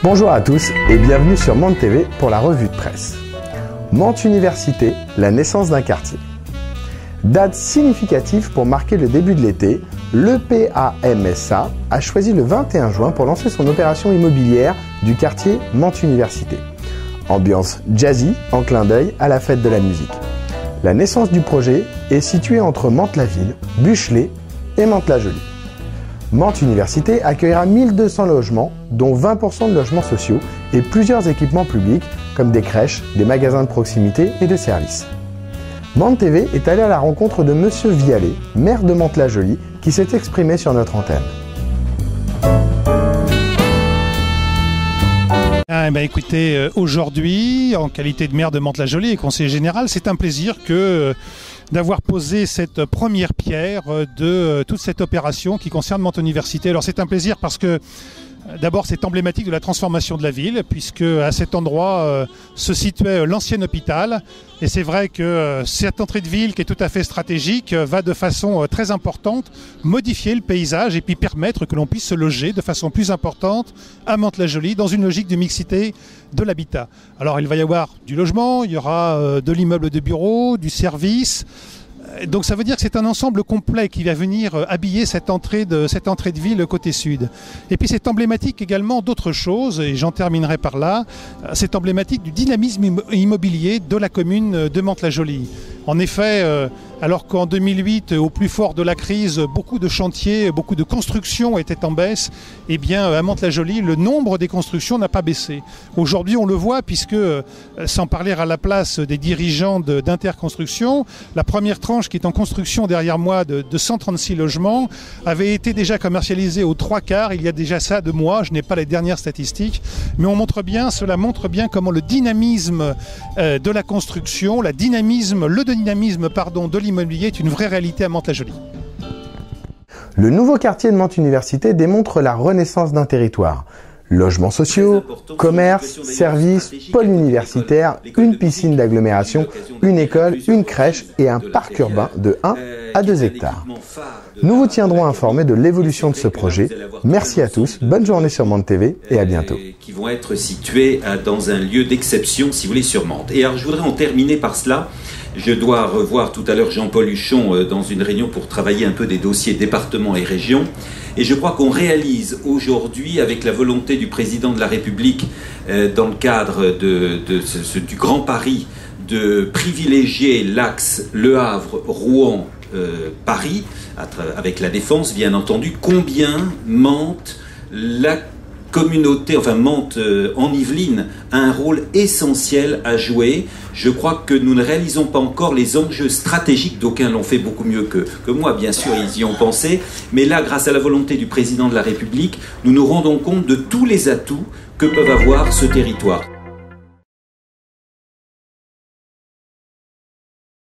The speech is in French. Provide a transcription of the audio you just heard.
Bonjour à tous et bienvenue sur Mantes TV pour la revue de presse. Mantes Université, la naissance d'un quartier. Date significative pour marquer le début de l'été, l'EPAMSA a choisi le 21 juin pour lancer son opération immobilière du quartier Mantes Université. Ambiance jazzy en clin d'œil à la fête de la musique. La naissance du projet est située entre Mantes-la-Ville, Buchelay et Mantes-la-Jolie. Mantes Université accueillera 1200 logements, dont 20% de logements sociaux et plusieurs équipements publics comme des crèches, des magasins de proximité et de services. Mantes TV est allé à la rencontre de Monsieur Vialet, maire de Mantes-la-Jolie, qui s'est exprimé sur notre antenne. Écoutez, aujourd'hui, en qualité de maire de Mantes-la-Jolie et conseiller général, c'est un plaisir d'avoir posé cette première pierre de toute cette opération qui concerne Mantes Université. Alors c'est un plaisir parce que d'abord c'est emblématique de la transformation de la ville, puisque à cet endroit se situait l'ancien hôpital. Et c'est vrai que cette entrée de ville qui est tout à fait stratégique va de façon très importante modifier le paysage et puis permettre que l'on puisse se loger de façon plus importante à Mantes-la-Jolie dans une logique de mixité de l'habitat. Alors il va y avoir du logement, il y aura de l'immeuble de bureau, du service. Donc ça veut dire que c'est un ensemble complet qui va venir habiller cette entrée de ville côté sud. Et puis c'est emblématique également d'autres choses, et j'en terminerai par là, c'est emblématique du dynamisme immobilier de la commune de Mantes-la-Jolie. En effet, alors qu'en 2008, au plus fort de la crise, beaucoup de chantiers, beaucoup de constructions étaient en baisse, eh bien à Mantes-la-Jolie, le nombre des constructions n'a pas baissé. Aujourd'hui, on le voit puisque, sans parler à la place des dirigeants d'Interconstruction, la première tranche qui est en construction derrière moi de 136 logements avait été déjà commercialisée aux 3/4, il y a déjà ça 2 mois, je n'ai pas les dernières statistiques, mais cela montre bien comment le dynamisme de la construction, le dynamisme de l'immobilier est une vraie réalité à Mantes-la-Jolie. Le nouveau quartier de Mantes Université démontre la renaissance d'un territoire. Logements sociaux, commerce, services, pôle universitaire, une piscine d'agglomération, une école, une crèche et un parc urbain de 1 à 2 hectares. Nous vous tiendrons informés de l'évolution de ce projet. Merci à tous, bonne journée sur Mantes TV et à bientôt. Qui vont être situés dans un lieu d'exception, si vous voulez, sur Mantes. Et alors je voudrais en terminer par cela. Je dois revoir tout à l'heure Jean-Paul Huchon dans une réunion pour travailler un peu des dossiers départements et régions. Et je crois qu'on réalise aujourd'hui, avec la volonté du président de la République, dans le cadre du Grand Paris, de privilégier l'axe Le Havre, Rouen, Paris, avec la Défense, bien entendu, combien Mantes, la communauté, enfin Mantes en Yvelines, a un rôle essentiel à jouer. Je crois que nous ne réalisons pas encore les enjeux stratégiques, d'aucuns l'ont fait beaucoup mieux que moi, bien sûr, ils y ont pensé, mais là, grâce à la volonté du président de la République, nous nous rendons compte de tous les atouts que peuvent avoir ce territoire.